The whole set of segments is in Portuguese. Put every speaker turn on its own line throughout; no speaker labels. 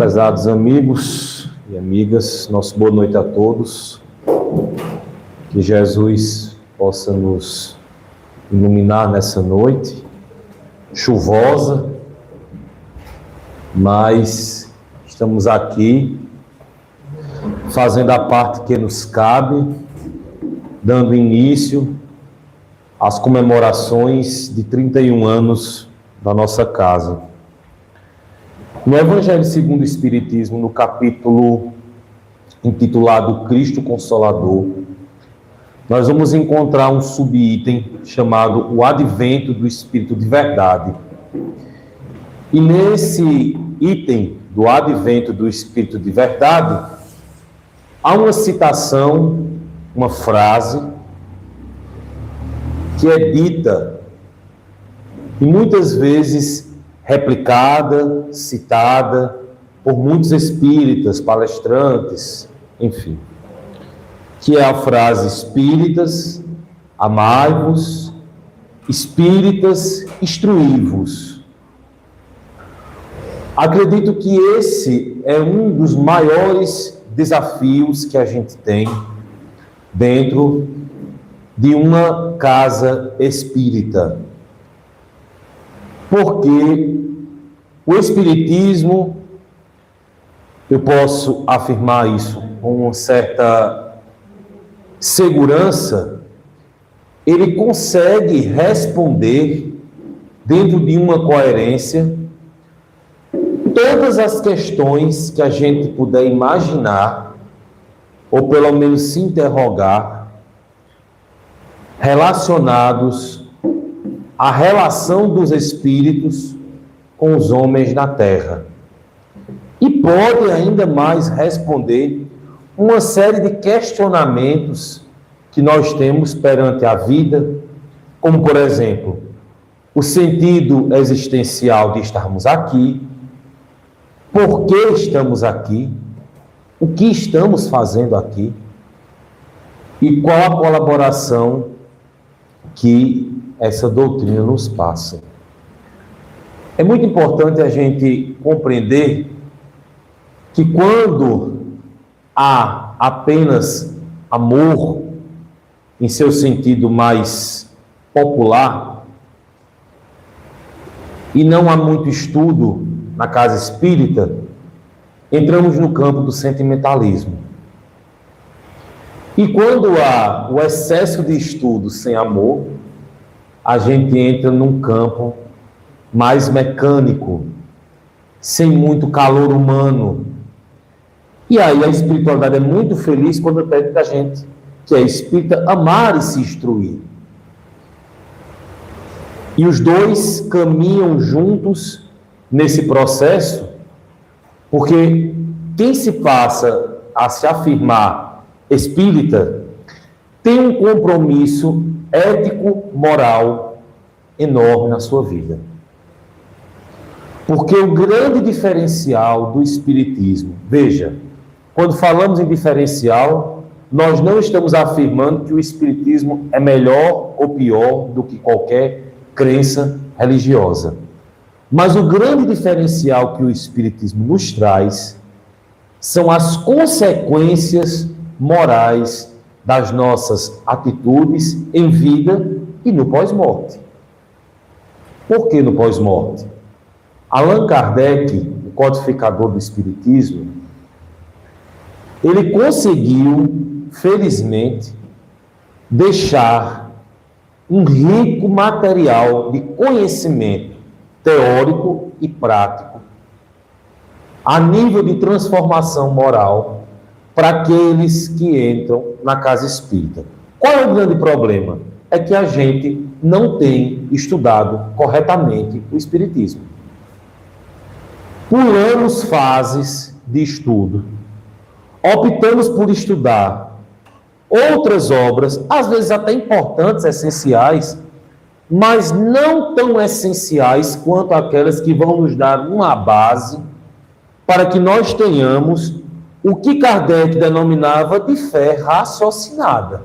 Prezados amigos e amigas, nossa boa noite a todos. Que Jesus possa nos iluminar nessa noite chuvosa, mas estamos aqui fazendo a parte que nos cabe, dando início às comemorações de 31 anos da nossa casa. No Evangelho segundo o Espiritismo, no capítulo intitulado Cristo Consolador, nós vamos encontrar um subitem chamado o Advento do Espírito de Verdade. E nesse item do Advento do Espírito de Verdade, há uma citação, uma frase, que é dita e muitas vezes replicada, citada por muitos espíritas, palestrantes, enfim, que é a frase: espíritas, amai-vos, espíritas, instruí-vos. Acredito que esse é um dos maiores desafios que a gente tem dentro de uma casa espírita. Porque o Espiritismo, eu posso afirmar isso com uma certa segurança, ele consegue responder, dentro de uma coerência, todas as questões que a gente puder imaginar, ou pelo menos se interrogar, relacionados à relação dos espíritos com os homens na Terra. E pode ainda mais responder uma série de questionamentos que nós temos perante a vida, como, por exemplo, o sentido existencial de estarmos aqui, por que estamos aqui, o que estamos fazendo aqui e qual a colaboração que essa doutrina nos passa. É muito importante a gente compreender que quando há apenas amor, em seu sentido mais popular, e não há muito estudo na casa espírita, entramos no campo do sentimentalismo. E quando há o excesso de estudo sem amor, a gente entra num campo mais mecânico, sem muito calor humano. E aí a espiritualidade é muito feliz quando pede da gente, que é espírita, amar e se instruir. E os dois caminham juntos nesse processo, porque quem se passa a se afirmar espírita tem um compromisso ético, moral enorme na sua vida. Porque o grande diferencial do espiritismo, veja, quando falamos em diferencial, nós não estamos afirmando que o espiritismo é melhor ou pior do que qualquer crença religiosa. Mas o grande diferencial que o espiritismo nos traz são as consequências morais das nossas atitudes em vida e no pós-morte. Por que no pós-morte? Allan Kardec, o codificador do Espiritismo, ele conseguiu, felizmente, deixar um rico material de conhecimento teórico e prático a nível de transformação moral para aqueles que entram na casa espírita. Qual é o grande problema? É que a gente não tem estudado corretamente o espiritismo. Pulamos fases de estudo, optamos por estudar outras obras, às vezes até importantes, essenciais, mas não tão essenciais quanto aquelas que vão nos dar uma base para que nós tenhamos o que Kardec denominava de fé raciocinada.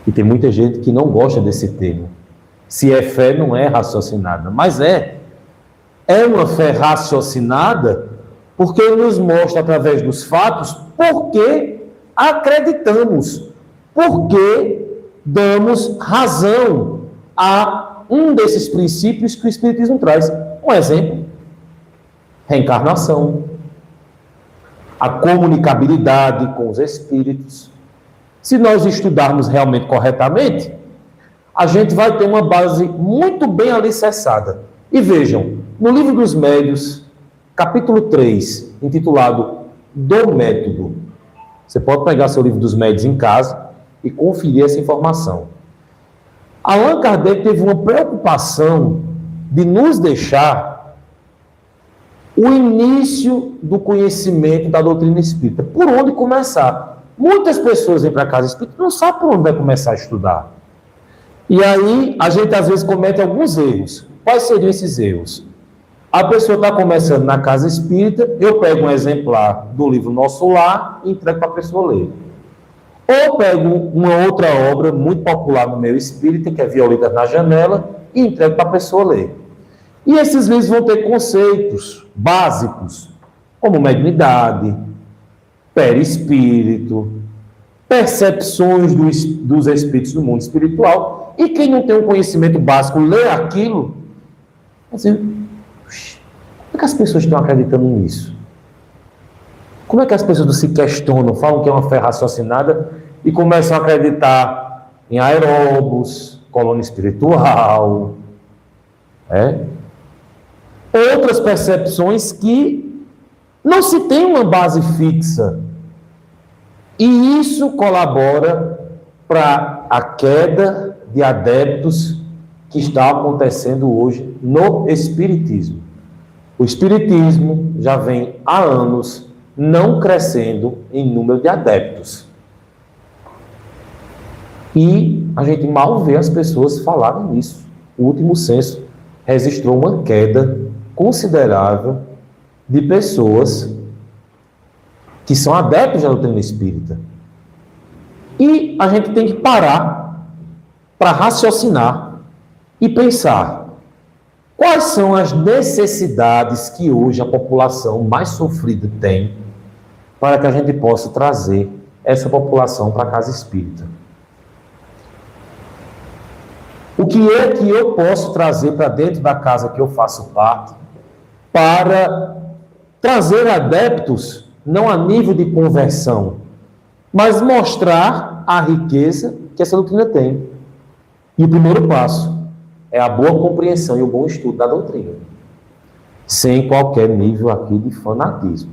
E tem muita gente que não gosta desse termo. Se é fé, não é raciocinada, mas é uma fé raciocinada porque ele nos mostra através dos fatos porque acreditamos, porque damos razão a um desses princípios que o Espiritismo traz. Um exemplo: reencarnação, a comunicabilidade com os espíritos. Se nós estudarmos realmente corretamente, a gente vai ter uma base muito bem alicerçada. E vejam, no Livro dos Médiuns, capítulo 3, intitulado Do Método, você pode pegar seu Livro dos Médiuns em casa e conferir essa informação. Allan Kardec teve uma preocupação de nos deixar o início do conhecimento da doutrina espírita. Por onde começar? Muitas pessoas vêm para a casa espírita e não sabem por onde vai começar a estudar. E aí, a gente às vezes comete alguns erros. Quais seriam esses erros? A pessoa está começando na casa espírita, eu pego um exemplar do livro Nosso Lar e entrego para a pessoa ler. Ou pego uma outra obra muito popular no meio espírita, que é Violetas na Janela, e entrego para a pessoa ler. E esses livros vão ter conceitos básicos, como mediunidade, perispírito, percepções dos espíritos do mundo espiritual. E quem não tem um conhecimento básico, lê aquilo, assim, como é que as pessoas estão acreditando nisso? Como é que as pessoas não se questionam, falam que é uma fé raciocinada e começam a acreditar em aeróbus, colônia espiritual, outras percepções que não se tem uma base fixa. E isso colabora para a queda de adeptos que está acontecendo hoje no Espiritismo. O Espiritismo já vem há anos não crescendo em número de adeptos. E a gente mal vê as pessoas falarem nisso. O último censo registrou uma queda considerável de pessoas que são adeptos da doutrina espírita. E a gente tem que parar para raciocinar e pensar quais são as necessidades que hoje a população mais sofrida tem para que a gente possa trazer essa população para a casa espírita. O que é que eu posso trazer para dentro da casa que eu faço parte para trazer adeptos, não a nível de conversão, mas mostrar a riqueza que essa doutrina tem? E o primeiro passo é a boa compreensão e o bom estudo da doutrina, sem qualquer nível aqui de fanatismo.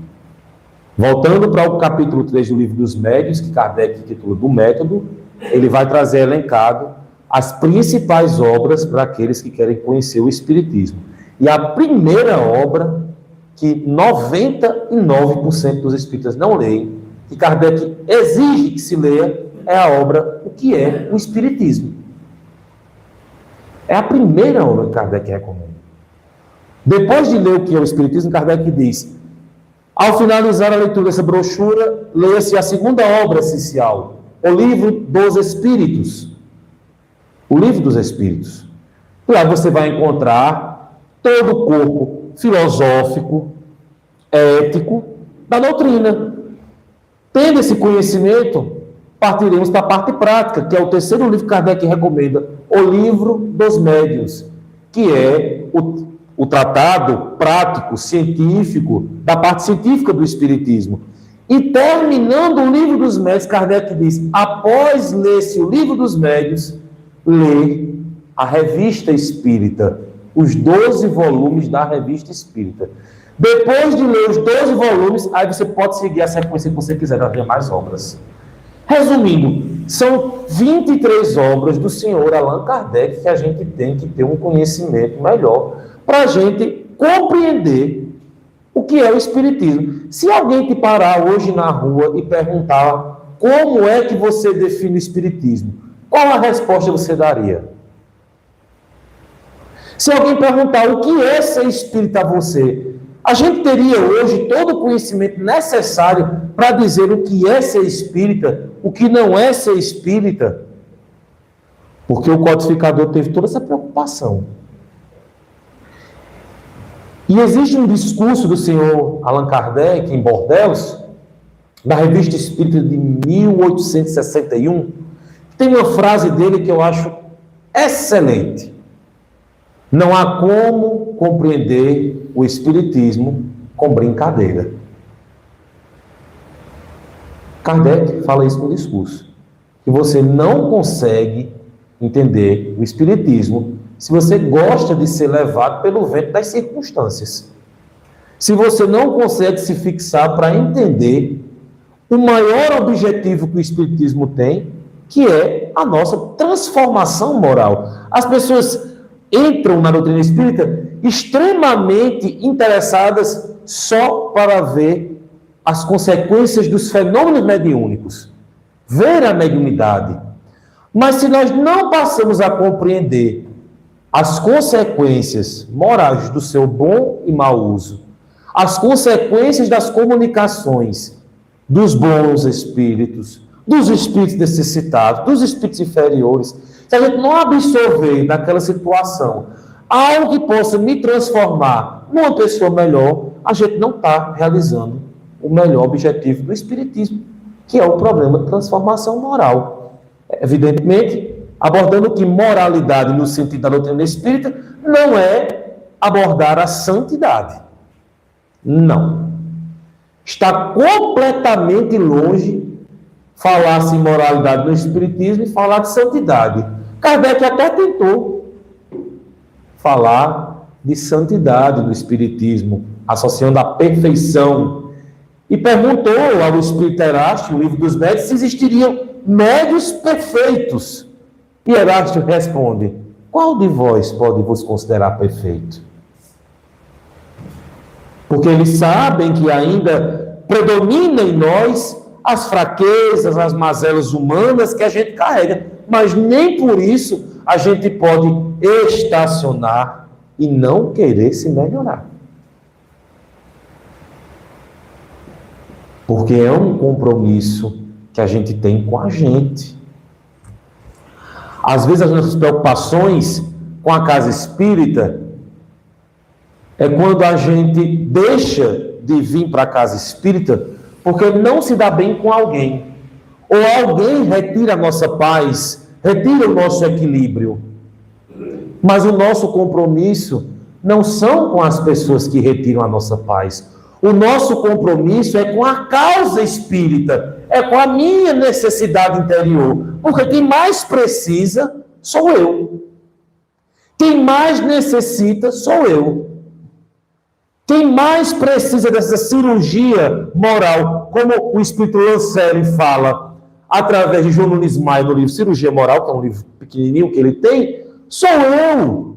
Voltando para o capítulo 3 do Livro dos Médiuns, que Kardec titula Do Método, ele vai trazer elencado as principais obras para aqueles que querem conhecer o Espiritismo. E a primeira obra que 99% dos espíritas não leem, que Kardec exige que se leia, é a obra O que é o Espiritismo. É a primeira obra que Kardec recomenda. Depois de ler o que é o Espiritismo, Kardec diz: ao finalizar a leitura dessa brochura, leia-se a segunda obra essencial, o Livro dos Espíritos. O Livro dos Espíritos. Lá você vai encontrar todo o corpo filosófico, ético da doutrina. Tendo esse conhecimento, partiremos para a parte prática, que é o terceiro livro que Kardec recomenda, o Livro dos Médiuns, que é o tratado prático, científico, da parte científica do Espiritismo. E terminando o Livro dos Médiuns, Kardec diz: após ler-se o Livro dos Médiuns, lê a Revista Espírita, os 12 volumes da Revista Espírita. Depois de ler os 12 volumes, aí você pode seguir a sequência que você quiser, para ver mais obras. Resumindo, são 23 obras do senhor Allan Kardec que a gente tem que ter um conhecimento melhor para a gente compreender o que é o Espiritismo. Se alguém te parar hoje na rua e perguntar como é que você define o Espiritismo, qual a resposta você daria? Se alguém perguntar o que é ser espírita a você, a gente teria hoje todo o conhecimento necessário para dizer o que é ser espírita, o que não é ser espírita, porque o codificador teve toda essa preocupação. E existe um discurso do senhor Allan Kardec em Bordeaux, na Revista Espírita de 1861, tem uma frase dele que eu acho excelente. Não há como compreender o Espiritismo com brincadeira. Kardec fala isso no discurso. Que você não consegue entender o Espiritismo se você gosta de ser levado pelo vento das circunstâncias. Se você não consegue se fixar para entender o maior objetivo que o Espiritismo tem, que é a nossa transformação moral. As pessoas entram na doutrina espírita extremamente interessadas só para ver as consequências dos fenômenos mediúnicos, ver a mediunidade. Mas se nós não passamos a compreender as consequências morais do seu bom e mau uso, as consequências das comunicações dos bons espíritos, dos espíritos necessitados, dos espíritos inferiores, se a gente não absorver naquela situação algo que possa me transformar numa pessoa melhor, a gente não está realizando o melhor objetivo do Espiritismo, que é o problema de transformação moral. Evidentemente, abordando que moralidade no sentido da doutrina espírita não é abordar a santidade. Não. Está completamente longe falar-se em moralidade no Espiritismo e falar de santidade. Kardec até tentou falar de santidade no Espiritismo, associando a perfeição, e perguntou ao Espírito Erasto, no Livro dos Médios, se existiriam médios perfeitos. E Erasto responde: qual de vós pode vos considerar perfeito? Porque eles sabem que ainda predomina em nós as fraquezas, as mazelas humanas que a gente carrega, mas nem por isso a gente pode estacionar e não querer se melhorar. Porque é um compromisso que a gente tem com a gente. Às vezes as nossas preocupações com a casa espírita é quando a gente deixa de vir para a casa espírita porque não se dá bem com alguém. Ou alguém retira a nossa paz, retira o nosso equilíbrio. Mas o nosso compromisso não são com as pessoas que retiram a nossa paz. O nosso compromisso é com a causa espírita, é com a minha necessidade interior. Porque quem mais precisa sou eu. Quem mais necessita sou eu. Quem mais precisa dessa cirurgia moral, como o Espírito Lancelli fala, através de João Nunes Maia, no livro Cirurgia Moral, que é um livro pequenininho que ele tem, sou eu.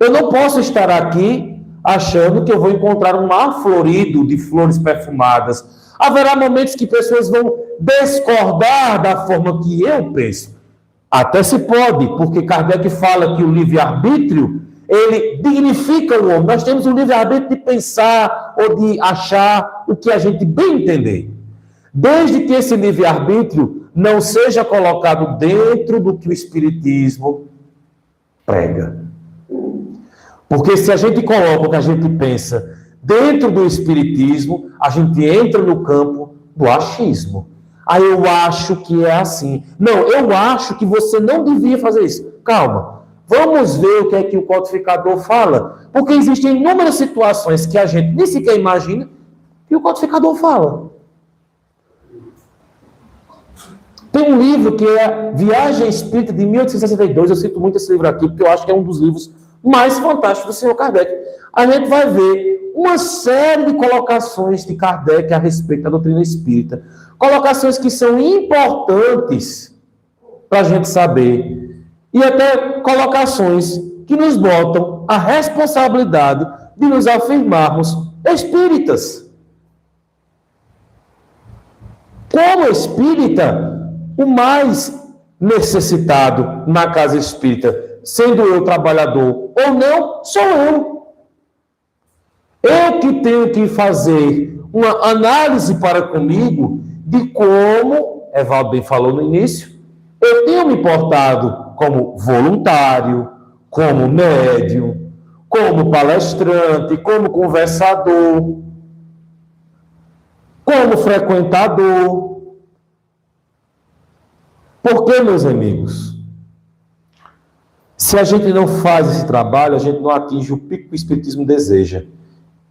Eu não posso estar aqui achando que eu vou encontrar um mar florido de flores perfumadas. Haverá momentos que pessoas vão discordar da forma que eu penso. Até se pode, porque Kardec fala que o livre-arbítrio, ele dignifica o homem. Nós temos o livre-arbítrio de pensar ou de achar o que a gente bem entender. Desde que esse livre-arbítrio não seja colocado dentro do que o Espiritismo prega. Porque se a gente coloca o que a gente pensa dentro do Espiritismo, a gente entra no campo do achismo. Aí eu acho que é assim. Não, eu acho que você não devia fazer isso. Calma. Vamos ver o que é que o codificador fala. Porque existem inúmeras situações que a gente nem sequer imagina que o codificador fala. Tem um livro que é Viagem Espírita, de 1862. Eu cito muito esse livro aqui, porque eu acho que é um dos livros mais fantásticos do senhor Kardec. A gente vai ver uma série de colocações de Kardec a respeito da doutrina espírita. Colocações que são importantes para a gente saber. E até colocações que nos botam a responsabilidade de nos afirmarmos espíritas. Como espírita, o mais necessitado na casa espírita, sendo eu trabalhador ou não, sou eu. Eu que tenho que fazer uma análise para comigo de como, Evaldo bem falou no início, eu tenho me portado como voluntário, como médium, como palestrante, como conversador, como frequentador. Por quê, meus amigos? Se a gente não faz esse trabalho, a gente não atinge o pico que o Espiritismo deseja.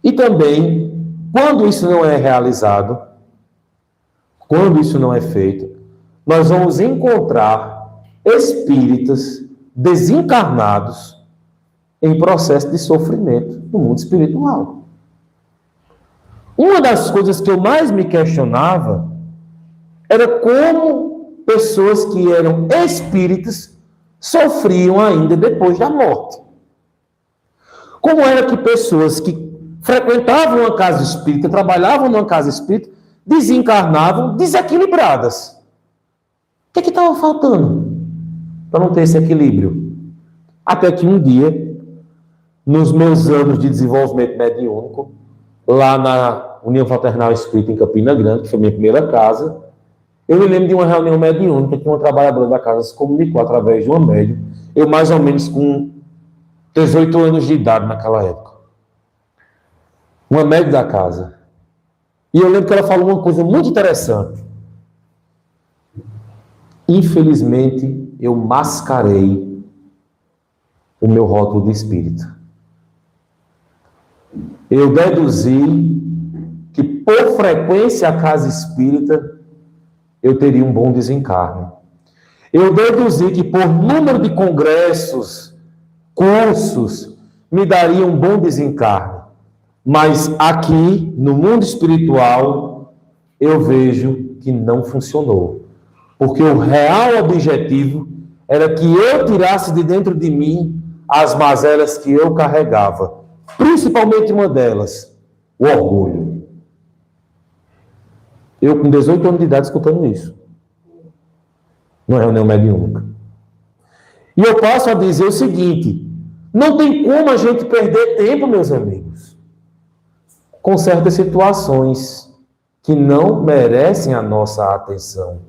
E também, quando isso não é realizado, quando isso não é feito, nós vamos encontrar espíritas desencarnados em processo de sofrimento no mundo espiritual. Uma das coisas que eu mais me questionava era como pessoas que eram espíritas sofriam ainda depois da morte. Como era que pessoas que frequentavam uma casa espírita, trabalhavam numa casa espírita, desencarnavam desequilibradas. O que estava faltando para não ter esse equilíbrio? Até que um dia, nos meus anos de desenvolvimento mediúnico, lá na União Fraternal Espírita em Campina Grande, que foi minha primeira casa, eu me lembro de uma reunião mediúnica que uma trabalhadora da casa se comunicou através de uma médium, eu mais ou menos com 18 anos de idade naquela época. Uma médium da casa. E eu lembro que ela falou uma coisa muito interessante. Infelizmente, eu mascarei o meu rótulo de espírita. Eu deduzi que, por frequência à casa espírita, eu teria um bom desencarne. Eu deduzi que, por número de congressos, cursos, me daria um bom desencarne. Mas aqui, no mundo espiritual, eu vejo que não funcionou. Porque o real objetivo era que eu tirasse de dentro de mim as mazelas que eu carregava. Principalmente uma delas, o orgulho. Eu, com 18 anos de idade, escutando isso. Numa reunião mediúnica. E eu passo a dizer o seguinte: não tem como a gente perder tempo, meus amigos, com certas situações que não merecem a nossa atenção.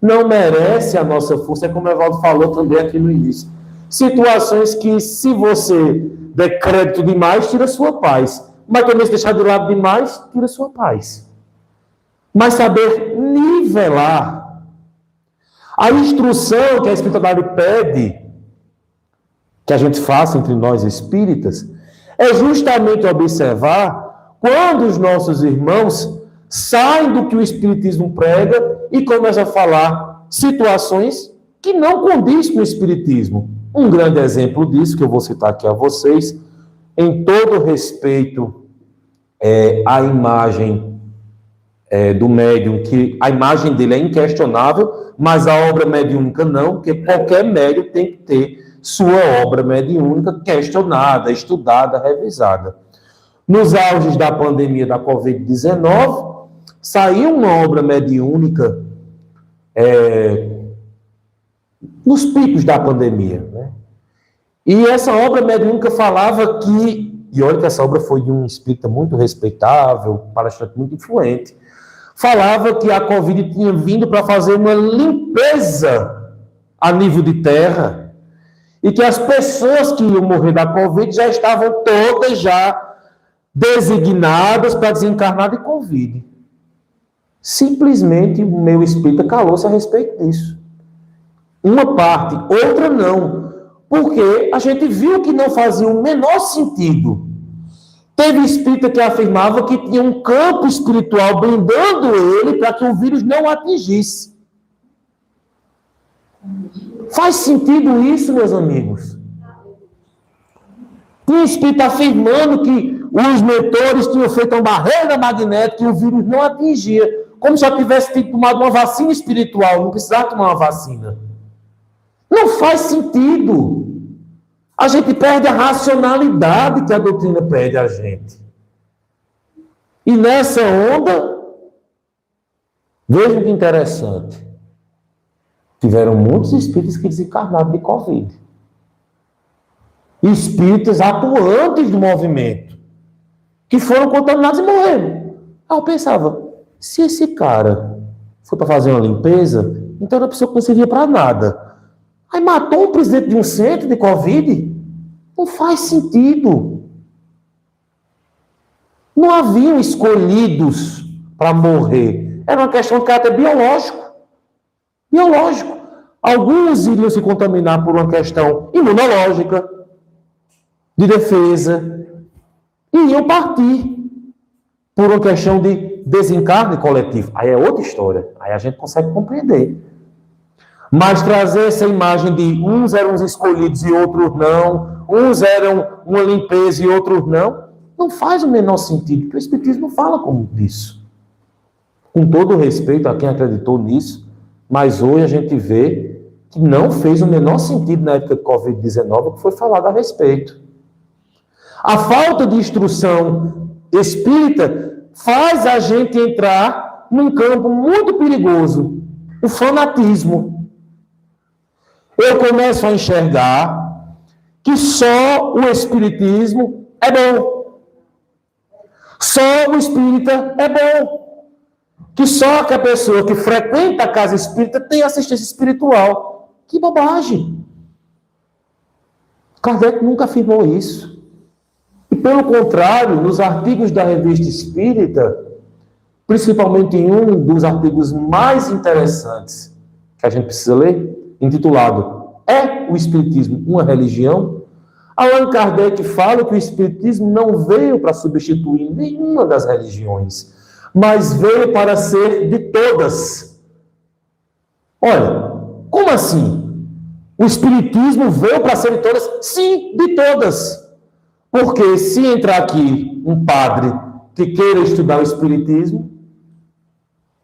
Não merece a nossa força, é como o Evaldo falou também aqui no início. Situações que, se você der crédito demais, tira sua paz. Mas também, se deixar de lado demais, tira sua paz. Mas saber nivelar. A instrução que a espiritualidade pede que a gente faça entre nós espíritas é justamente observar quando os nossos irmãos saem do que o espiritismo prega e começam a falar situações que não condiz com o espiritismo. Um grande exemplo disso, que eu vou citar aqui a vocês, em todo respeito à imagem do médium, que a imagem dele é inquestionável, mas a obra mediúnica não, porque qualquer médium tem que ter sua obra mediúnica questionada, estudada, revisada. Nos auges da pandemia da Covid-19, saiu uma obra mediúnica nos picos da pandemia, né? E essa obra mediúnica falava que, e olha que essa obra foi de um espírita muito respeitável, palestrante muito influente, falava que a Covid tinha vindo para fazer uma limpeza a nível de terra e que as pessoas que iam morrer da Covid já estavam todas já designadas para desencarnar de Covid. Simplesmente o meu espírita calou-se a respeito disso. Uma parte, outra não. Porque a gente viu que não fazia o menor sentido. Teve espírita que afirmava que tinha um campo espiritual blindando ele para que o vírus não atingisse. Faz sentido isso, meus amigos? Tinha espírita afirmando que os mentores tinham feito uma barreira magnética e o vírus não atingia. Como se já tivesse tomado uma vacina espiritual, não precisava tomar uma vacina. Não faz sentido. A gente perde a racionalidade que a doutrina pede a gente. E nessa onda, vejam que interessante. Tiveram muitos espíritos que desencarnaram de Covid. Espíritas atuantes do movimento, que foram contaminados e morreram. Aí eu pensava, se esse cara foi para fazer uma limpeza, então era uma pessoa que não servia para nada. Aí matou um presidente de um centro de Covid. Não faz sentido. Não haviam escolhidos para morrer. Era uma questão de caráter biológico. Biológico. Alguns iriam se contaminar por uma questão imunológica, de defesa, e iam partir por uma questão de desencarne coletivo. Aí é outra história. Aí a gente consegue compreender. Mas trazer essa imagem de uns eram os escolhidos e outros não, uns eram uma limpeza e outros não faz o menor sentido, porque o Espiritismo não fala como isso. Com todo o respeito a quem acreditou nisso, mas hoje a gente vê que não fez o menor sentido na época de Covid-19 o que foi falado a respeito. A falta de instrução espírita faz a gente entrar num campo muito perigoso, o fanatismo. Eu começo a enxergar que só o espiritismo é bom. Só o espírita é bom. Que só que a pessoa que frequenta a casa espírita tem assistência espiritual. Que bobagem! Kardec nunca afirmou isso. E, pelo contrário, nos artigos da Revista Espírita, principalmente em um dos artigos mais interessantes que a gente precisa ler, intitulado É o Espiritismo uma religião? Allan Kardec fala que o Espiritismo não veio para substituir nenhuma das religiões, mas veio para ser de todas. Olha, como assim? O Espiritismo veio para ser de todas? Sim, de todas. Porque se entrar aqui um padre que queira estudar o Espiritismo,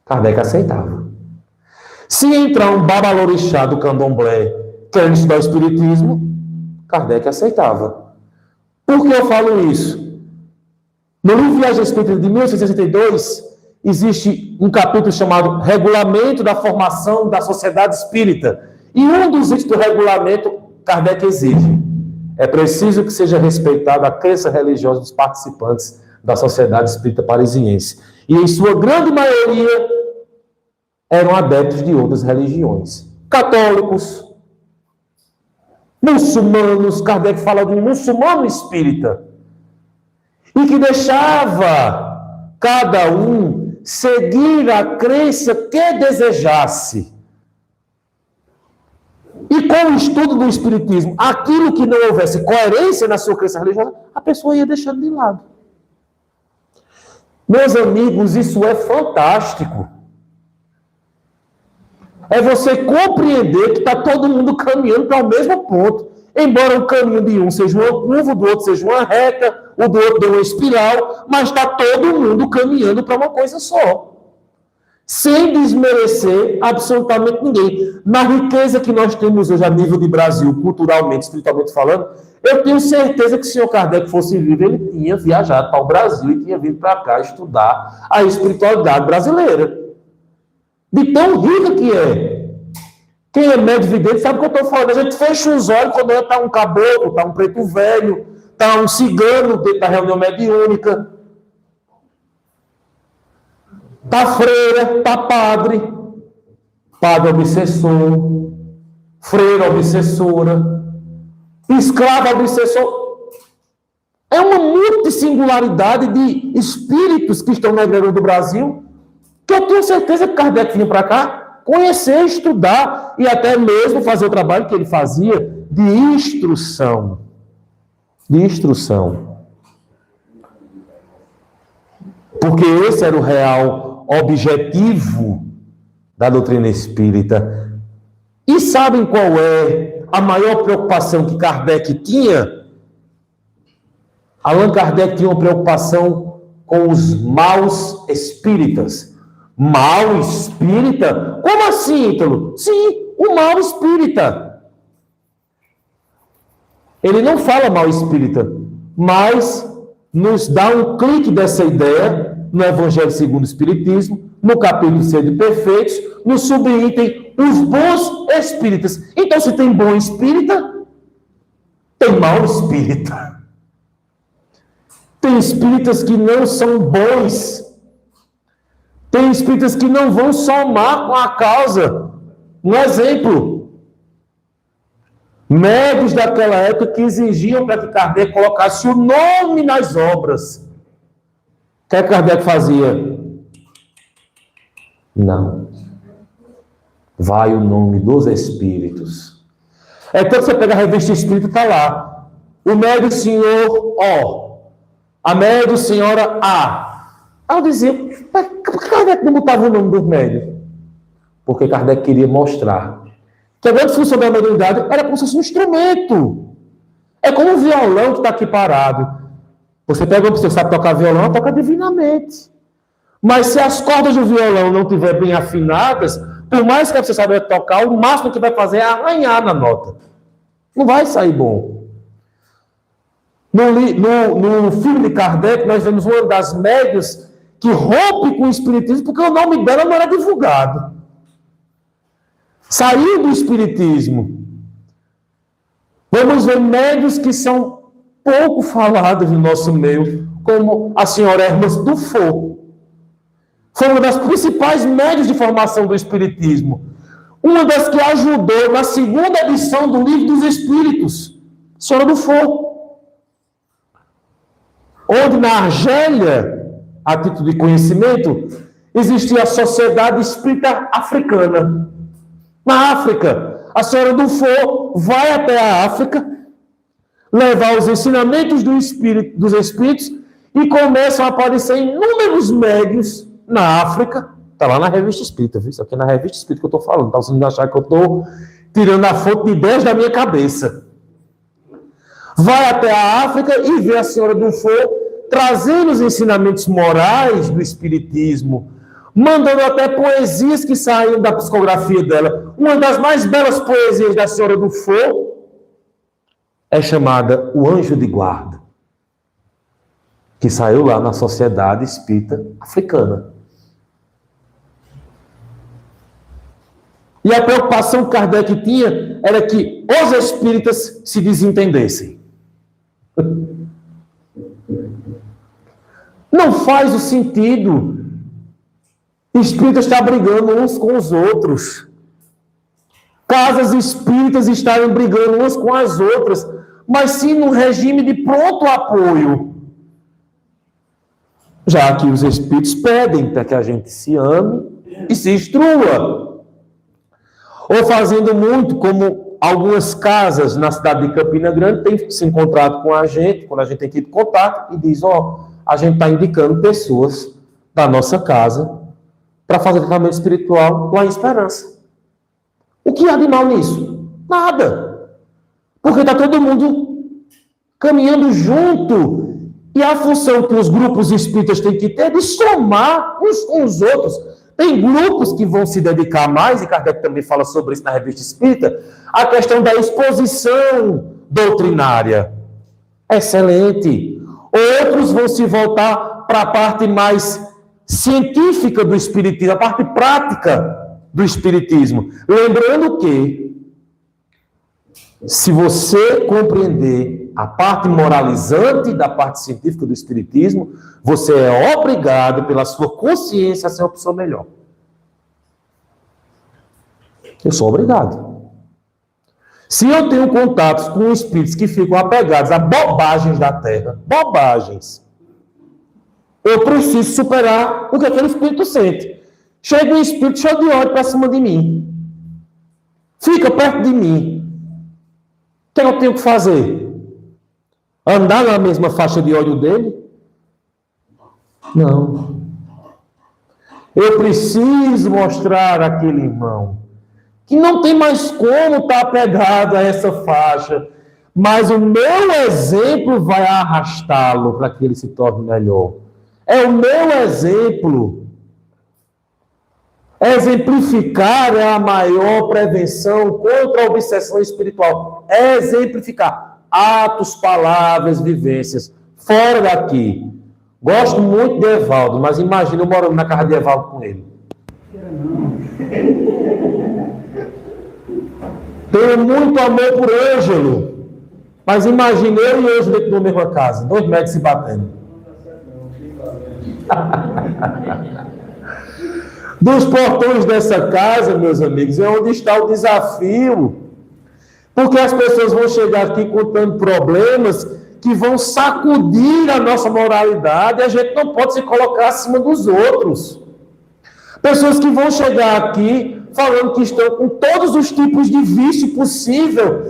Kardec aceitava. Se entrar um babalorixá do candomblé querendo estudar o Espiritismo, Kardec aceitava. Por que eu falo isso? No livro Viagem Espírita de 1862, existe um capítulo chamado Regulamento da Formação da Sociedade Espírita. E um dos itens do regulamento, Kardec exige: é preciso que seja respeitada a crença religiosa dos participantes da Sociedade Espírita Parisiense. E, em sua grande maioria, eram adeptos de outras religiões. Católicos, muçulmanos. Kardec fala de um muçulmano espírita. E que deixava cada um seguir a crença que desejasse. E com o estudo do Espiritismo, aquilo que não houvesse coerência na sua crença religiosa, a pessoa ia deixando de lado. Meus amigos, isso é fantástico. É você compreender que está todo mundo caminhando para o mesmo ponto. Embora o caminho de um seja uma curva, do outro seja uma reta, o do outro dê uma espiral, mas está todo mundo caminhando para uma coisa só. Sem desmerecer absolutamente ninguém. Na riqueza que nós temos hoje a nível de Brasil, culturalmente, espiritualmente falando, eu tenho certeza que se o senhor Kardec fosse vivo, ele tinha viajado para o Brasil e tinha vindo para cá estudar a espiritualidade brasileira. De tão rica que é. Quem é médio vidente sabe o que eu estou falando. A gente fecha os olhos quando está um caboclo, está um preto velho, está um cigano dentro da reunião mediúnica, está freira, está padre, padre obsessor, freira obsessora, escravo obsessor. É uma multissingularidade de espíritos que estão na igreja do Brasil, que eu tenho certeza que Kardec vinha para cá conhecer, estudar e até mesmo fazer o trabalho que ele fazia de instrução. De instrução. Porque esse era o real objetivo da doutrina espírita. E sabem qual é a maior preocupação que Kardec tinha? Allan Kardec tinha uma preocupação com os maus espíritas. Mal espírita? Como assim, Ítalo? Sim, o mal espírita. Ele não fala mal espírita, mas nos dá um clique dessa ideia no Evangelho segundo o Espiritismo, no capítulo Sede Perfeitos, no subitem os bons espíritas. Então, se tem bom espírita, tem mau espírita. Tem espíritas que não são bons. Tem espíritas que não vão somar com a causa. Um exemplo. Médios daquela época que exigiam para que Kardec colocasse o nome nas obras. O que Kardec fazia? Não. Vai o nome dos espíritos. É tanto que você pega a revista Espírita, está lá. O médio senhor O. A médio senhora A. Aí eu dizia, por que Kardec não botava o nome dos médios? Porque Kardec queria mostrar que a grande função da mediunidade era como se fosse um instrumento. É como um violão que está aqui parado. Você pega uma pessoa que sabe tocar violão, toca divinamente. Mas se as cordas do violão não estiverem bem afinadas, por mais que você saiba tocar, o máximo que vai fazer é arranhar na nota. Não vai sair bom. No filme de Kardec, nós vemos uma das médias que rompe com o espiritismo, porque o nome dela não era divulgado. Saiu do espiritismo. Vamos ver médios que são pouco falados no nosso meio, como a senhora Hermas Dufour. Foi uma das principais médios de formação do espiritismo. Uma das que ajudou na segunda edição do Livro dos Espíritos, a senhora Dufour. Onde na Argélia, a título de conhecimento, existia a Sociedade Espírita Africana. Na África, a senhora Dufour vai até a África, levar os ensinamentos dos Espíritos e começam a aparecer inúmeros médios na África. Está lá na Revista Espírita, viu? Isso aqui é na Revista Espírita que eu estou falando. Tá? Você não achar que eu estou tirando a fonte de ideias da minha cabeça. Vai até a África e vê a senhora Dufour trazendo os ensinamentos morais do Espiritismo, mandando até poesias que saíam da psicografia dela. Uma das mais belas poesias da senhora Dufour é chamada O Anjo de Guarda, que saiu lá na Sociedade Espírita Africana. E a preocupação que Kardec tinha era que os espíritas se desentendessem. Não faz o sentido espíritas estar brigando uns com os outros. Casas espíritas estarem brigando umas com as outras, mas sim num regime de pronto apoio. Já que os espíritos pedem para que a gente se ame e se instrua. Ou fazendo muito, como algumas casas na cidade de Campina Grande têm se encontrado com a gente, quando a gente tem tido contato, e diz, a gente está indicando pessoas da nossa casa para fazer tratamento espiritual lá em Esperança. O que há de mal nisso? Nada. Porque está todo mundo caminhando junto. E a função que os grupos espíritas têm que ter é de somar uns com os outros. Tem grupos que vão se dedicar mais, e Kardec também fala sobre isso na Revista Espírita, a questão da exposição doutrinária. Excelente. Outros vão se voltar para a parte mais científica do espiritismo, a parte prática do espiritismo. Lembrando que, se você compreender a parte moralizante da parte científica do espiritismo, você é obrigado, pela sua consciência, a ser uma pessoa melhor. Eu sou obrigado. Se eu tenho contatos com espíritos que ficam apegados a bobagens da Terra, bobagens, eu preciso superar o que aquele espírito sente. Chega um espírito cheio de ódio para cima de mim. Fica perto de mim. O que eu tenho que fazer? Andar na mesma faixa de ódio dele? Não. Eu preciso mostrar àquele irmão que não tem mais como estar apegado a essa faixa, mas o meu exemplo vai arrastá-lo para que ele se torne melhor. É o meu exemplo. Exemplificar é a maior prevenção contra a obsessão espiritual. É exemplificar. Atos, palavras, vivências. Fora daqui. Gosto muito de Evaldo, mas imagina eu morando na casa de Evaldo com ele. Tenho muito amor por Ângelo, mas imagine eu e Ângelo dentro da mesma casa, 2 metros se batendo. Dos portões dessa casa, meus amigos, é onde está o desafio Porque as pessoas vão chegar aqui contando problemas que vão sacudir a nossa moralidade, e a gente não pode se colocar acima dos outros. Pessoas que vão chegar aqui falando que estão com todos os tipos de vício possível.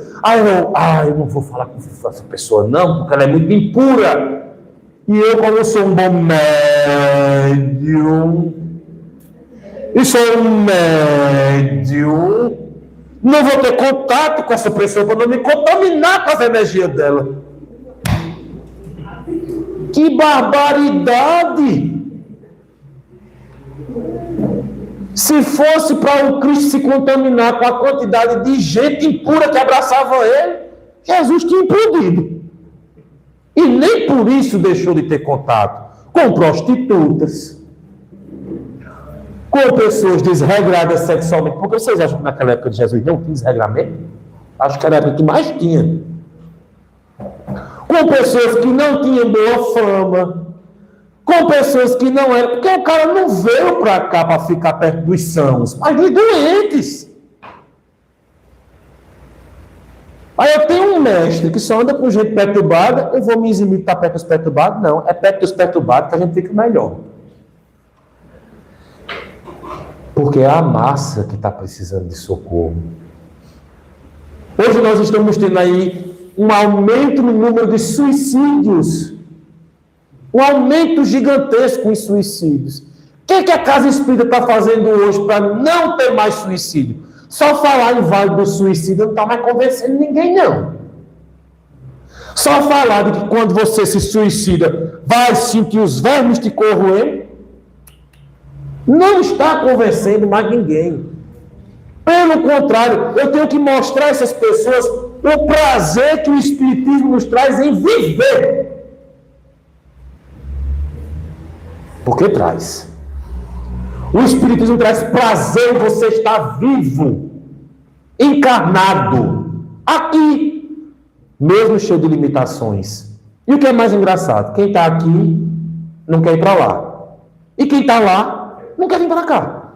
Eu não vou falar com essa pessoa não, porque ela é muito impura. E eu, como sou um bom médium, e sou um médium, não vou ter contato com essa pessoa para não me contaminar com as energias dela. Que barbaridade! Se fosse para o Cristo se contaminar com a quantidade de gente impura que abraçava ele, Jesus tinha implodido. E nem por isso deixou de ter contato com prostitutas, com pessoas desregradas sexualmente. Porque vocês acham que naquela época de Jesus não tinha desregramento? Acho que era a época que mais tinha. Com pessoas que não tinham boa fama, com pessoas que não eram, porque o cara não veio para cá para ficar perto dos sãos, mas de doentes. Aí eu tenho um mestre que só anda com gente perturbada, eu vou me eximir de estar perto dos perturbados? Não, é perto dos perturbados que a gente fica melhor. Porque é a massa que está precisando de socorro. Hoje nós estamos tendo aí um aumento no número de suicídios. Um aumento gigantesco em suicídios. O que a Casa Espírita está fazendo hoje para não ter mais suicídio? Só falar em vale do suicídio não está mais convencendo ninguém, não. Só falar de que quando você se suicida, vai sentir os vermes te corroendo, não está convencendo mais ninguém. Pelo contrário, eu tenho que mostrar a essas pessoas o prazer que o Espiritismo nos traz em viver. Porque traz. O Espiritismo traz prazer em você estar vivo, encarnado, aqui, mesmo cheio de limitações. E o que é mais engraçado? Quem está aqui não quer ir para lá. E quem está lá não quer vir para cá.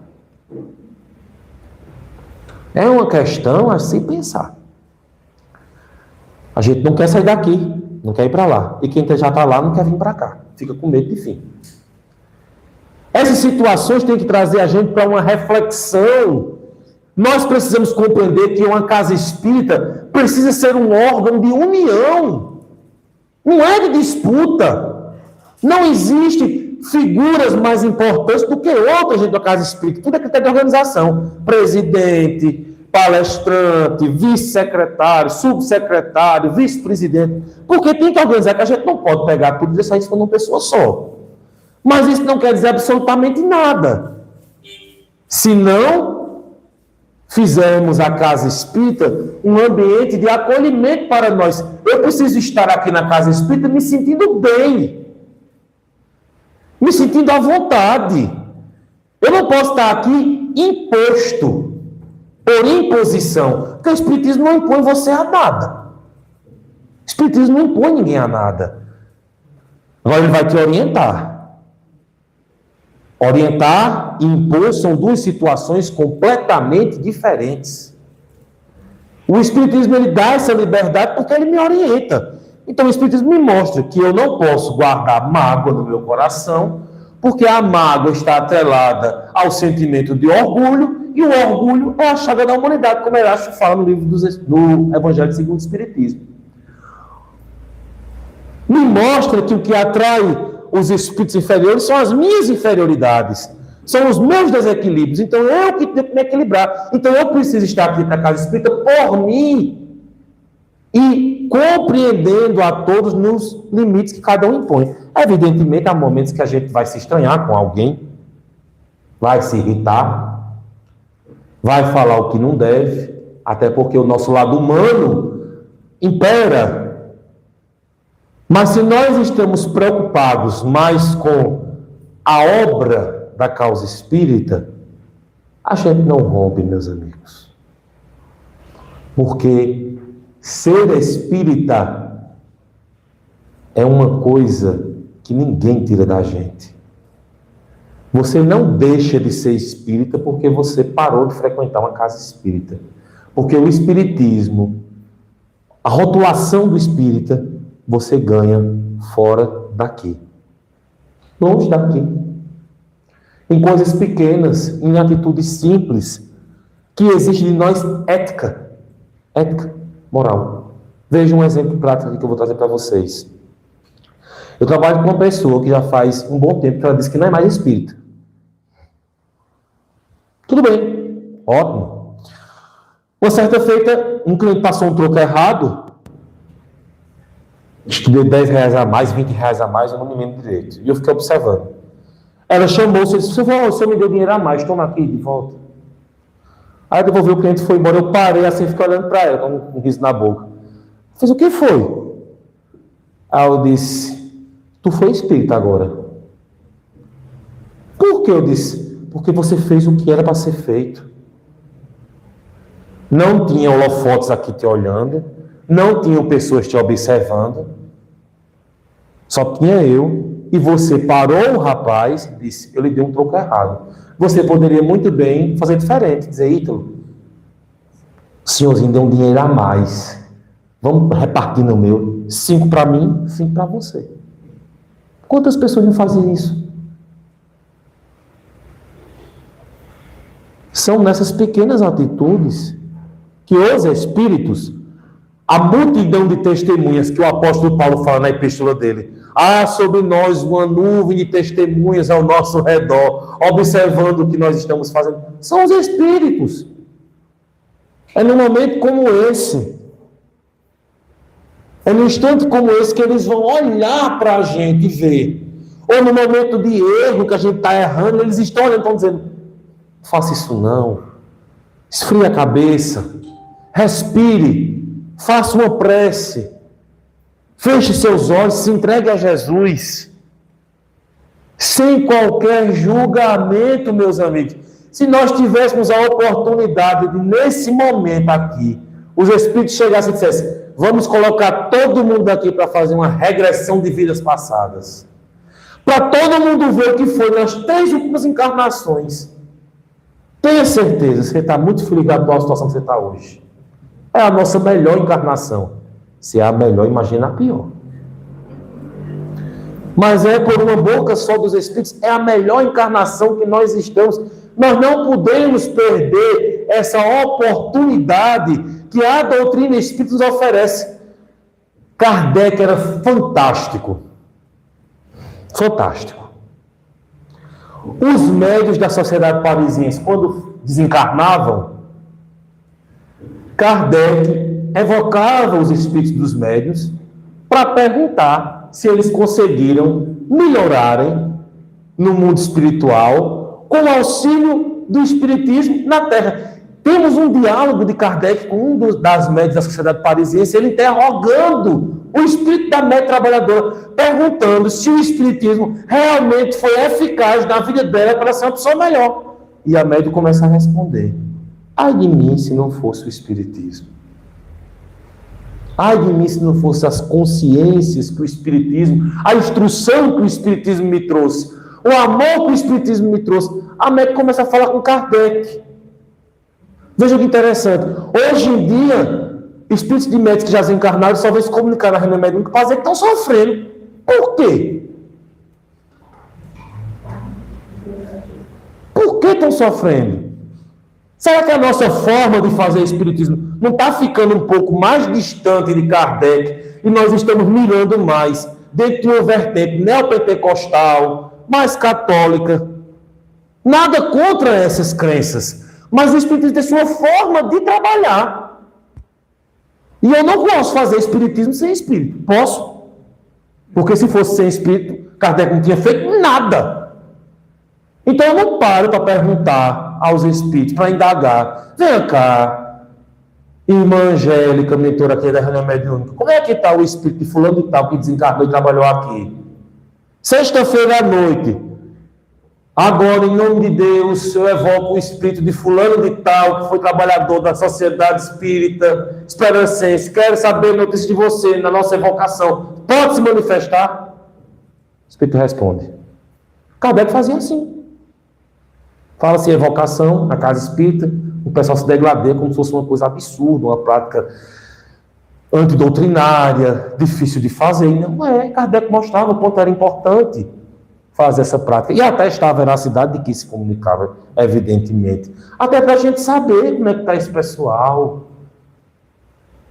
É uma questão a se pensar. A gente não quer sair daqui, não quer ir para lá. E quem já está lá não quer vir para cá. Fica com medo de fim. Essas situações têm que trazer a gente para uma reflexão. Nós precisamos compreender que uma casa espírita precisa ser um órgão de união. Não é de disputa. Não existe figuras mais importantes do que outras dentro da casa espírita. Tudo é critério de organização. Presidente, palestrante, vice-secretário, subsecretário, vice-presidente. Porque tem que organizar, que a gente não pode pegar tudo isso aí se for uma pessoa só. Mas isso não quer dizer absolutamente nada. Se não fizermos a casa espírita um ambiente de acolhimento para nós. Eu preciso estar aqui na casa espírita me sentindo bem, me sentindo à vontade. Eu não posso estar aqui imposto, por imposição, porque o Espiritismo não impõe você a nada. O Espiritismo não impõe ninguém a nada. Agora ele vai te orientar. Orientar e impor são duas situações completamente diferentes. O Espiritismo ele dá essa liberdade porque ele me orienta. Então o Espiritismo me mostra que eu não posso guardar mágoa no meu coração, porque a mágoa está atrelada ao sentimento de orgulho, e o orgulho é a chaga da humanidade, como Erasto fala no livro do Evangelho segundo o Espiritismo. Me mostra que o que atrai os espíritos inferiores são as minhas inferioridades, são os meus desequilíbrios. Então eu que tenho que me equilibrar. Então eu preciso estar aqui na casa espírita por mim e compreendendo a todos nos limites que cada um impõe. Evidentemente há momentos que a gente vai se estranhar com alguém, vai se irritar, vai falar o que não deve, até porque o nosso lado humano impera. Mas se nós estamos preocupados mais com a obra da causa espírita, a gente não rompe, meus amigos. Porque ser espírita é uma coisa que ninguém tira da gente. Você não deixa de ser espírita porque você parou de frequentar uma casa espírita. Porque o espiritismo A rotulação do espírita, você ganha fora daqui. Longe daqui. Em coisas pequenas, em atitudes simples, que exige de nós ética. Ética, moral. Veja um exemplo prático aqui que eu vou trazer para vocês. Eu trabalho com uma pessoa que já faz um bom tempo que ela disse que não é mais espírita. Tudo bem, ótimo. Uma certa feita, um cliente passou um troco errado, estudei R$10 a mais, R$20 a mais, eu não me lembro direito. E eu fiquei observando. Ela chamou-se e disse, você me deu dinheiro a mais, toma aqui de volta. Aí devolveu, o cliente foi embora, eu parei assim, fiquei olhando para ela, com um riso na boca. Fiz, o que foi? Aí eu disse, tu foi espírita agora. Por que? Eu disse, porque você fez o que era para ser feito. Não tinha holofotes aqui te olhando, não tinham pessoas te observando, só tinha eu, e você parou o rapaz e disse, eu lhe dei um troco errado. Você poderia muito bem fazer diferente, dizer, Ítalo, o senhorzinho deu um dinheiro a mais, vamos repartir no meu, 5 para mim, 5 para você. Quantas pessoas não fazem isso? São nessas pequenas atitudes que os espíritos, a multidão de testemunhas que o apóstolo Paulo fala na epístola dele, há sobre nós uma nuvem de testemunhas ao nosso redor, observando o que nós estamos fazendo, são os espíritos. É num momento como esse, é num instante como esse que eles vão olhar para a gente e ver. Ou no momento de erro que a gente está errando, eles estão olhando e estão dizendo, não faça isso não, esfrie a cabeça, respire, faça uma prece, feche seus olhos, se entregue a Jesus, sem qualquer julgamento, meus amigos. Se nós tivéssemos a oportunidade de, nesse momento aqui, os Espíritos chegassem e dissessem, vamos colocar todo mundo aqui para fazer uma regressão de vidas passadas, para todo mundo ver o que foi nas 3 últimas encarnações. Tenha certeza, você está muito feliz da atual situação que você está hoje. É a nossa melhor encarnação. Se é a melhor, imagina a pior. Mas é por uma boca só dos Espíritos, é a melhor encarnação que nós estamos. Nós não podemos perder essa oportunidade que a doutrina espírita nos oferece. Kardec era fantástico. Fantástico. Os médios da Sociedade Parisiense, quando desencarnavam, Kardec evocava os espíritos dos médios para perguntar se eles conseguiram melhorarem no mundo espiritual com o auxílio do espiritismo na Terra. Temos um diálogo de Kardec com das médias da Sociedade Parisiense, ele interrogando o espírito da média trabalhadora, perguntando se o espiritismo realmente foi eficaz na vida dela para ser uma pessoa melhor. E a média começa a responder, ai de mim se não fosse o espiritismo. Ai de mim se não fosse as consciências que o espiritismo, a instrução que o espiritismo me trouxe, o amor que o espiritismo me trouxe. A média começa a falar com Kardec. Veja que interessante. Hoje em dia, espíritos de médicos que já desencarnaram só vão se comunicar na reunião médica para dizer que estão sofrendo. Por quê? Por que estão sofrendo? Será que a nossa forma de fazer espiritismo não está ficando um pouco mais distante de Kardec e nós estamos mirando mais dentro de uma vertente neopentecostal, mais católica? Nada contra essas crenças, mas o espiritismo tem sua forma de trabalhar. E eu não posso fazer espiritismo sem espírito. Posso? Porque se fosse sem espírito, Kardec não tinha feito nada. Então eu não paro para perguntar aos espíritos, para indagar. Vem cá, irmã Angélica, mentora aqui da reunião mediúnica, como é que está o espírito de fulano de tal que desencarnou e trabalhou aqui? Sexta-feira à noite, agora, em nome de Deus, eu evoco o espírito de fulano de tal, que foi trabalhador da Sociedade Espírita Esperancense. Quero saber notícia de você na nossa evocação. Pode se manifestar? O espírito responde. Kardec fazia assim. Fala-se evocação na casa espírita, o pessoal se degladeia como se fosse uma coisa absurda, uma prática antidoutrinária, difícil de fazer. E não é. Kardec mostrava o quanto era importante fazer essa prática. E atestar a veracidade de que se comunicava, evidentemente. Até para a gente saber como é que está esse pessoal.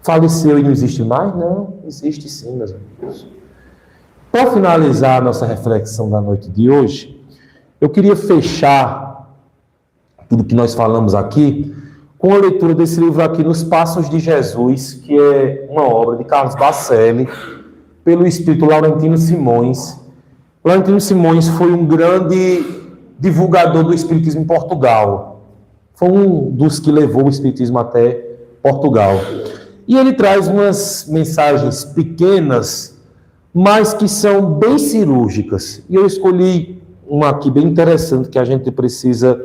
Faleceu e não existe mais? Não, existe sim, meus amigos. Para finalizar a nossa reflexão da noite de hoje, eu queria fechar tudo que nós falamos aqui com a leitura desse livro aqui, Nos Passos de Jesus, que é uma obra de Carlos Bacelli, pelo espírito Laurentino Simões. Laurentino Simões foi um grande divulgador do espiritismo em Portugal. Foi um dos que levou o espiritismo até Portugal. E ele traz umas mensagens pequenas, mas que são bem cirúrgicas. E eu escolhi uma aqui bem interessante que a gente precisa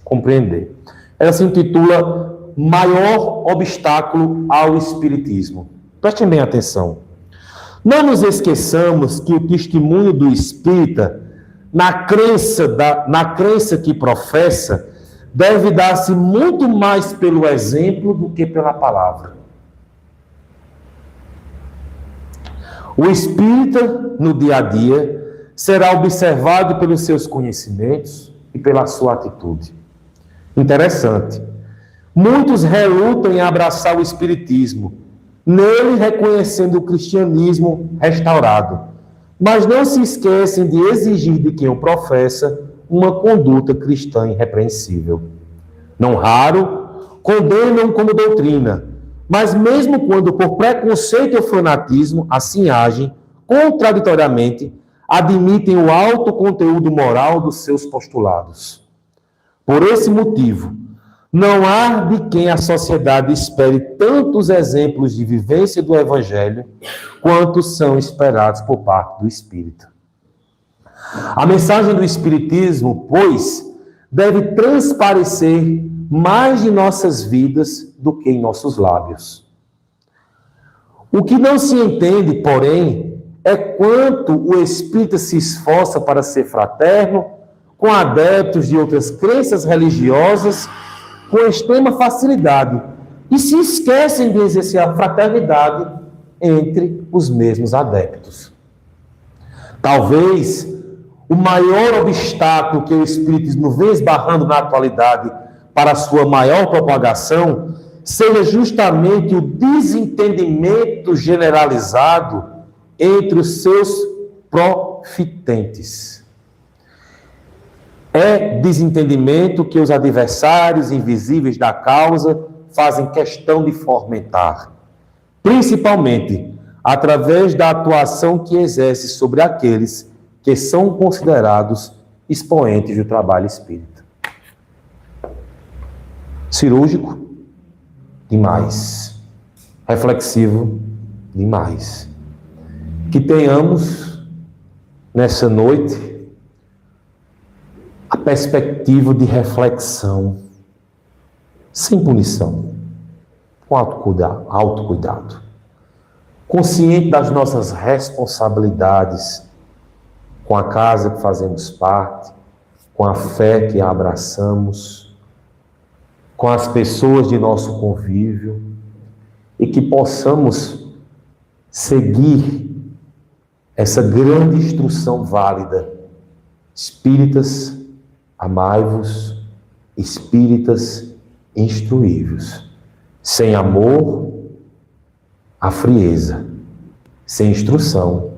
compreender. Ela se intitula Maior Obstáculo ao Espiritismo. Prestem bem atenção. Não nos esqueçamos que o testemunho do espírita, na crença que professa, deve dar-se muito mais pelo exemplo do que pela palavra. O espírita, no dia a dia, será observado pelos seus conhecimentos e pela sua atitude. Interessante. Muitos relutam em abraçar o espiritismo, nele reconhecendo o cristianismo restaurado, mas não se esquecem de exigir de quem o professa uma conduta cristã irrepreensível. Não raro, condenam como doutrina, mas mesmo quando por preconceito ou fanatismo assim agem, contraditoriamente, admitem o alto conteúdo moral dos seus postulados. Por esse motivo, não há de quem a sociedade espere tantos exemplos de vivência do Evangelho quanto são esperados por parte do Espírita. A mensagem do Espiritismo, pois, deve transparecer mais de nossas vidas do que em nossos lábios. O que não se entende, porém, é quanto o Espírita se esforça para ser fraterno com adeptos de outras crenças religiosas com extrema facilidade e se esquecem de exercer a fraternidade entre os mesmos adeptos. Talvez o maior obstáculo que o Espiritismo vem esbarrando na atualidade para a sua maior propagação seja justamente o desentendimento generalizado entre os seus profitentes. É desentendimento que os adversários invisíveis da causa fazem questão de fomentar, principalmente através da atuação que exerce sobre aqueles que são considerados expoentes do trabalho espírita. Cirúrgico, demais. Reflexivo, demais. Que tenhamos, nessa noite, a perspectiva de reflexão, sem punição, com autocuidado, consciente das nossas responsabilidades, com a casa que fazemos parte, com a fé que a abraçamos, com as pessoas de nosso convívio, e que possamos seguir essa grande instrução válida. Espíritas, amai-vos, espíritas, instruí-vos. Sem amor, a frieza. Sem instrução,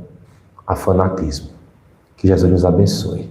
a fanatismo. Que Jesus nos abençoe.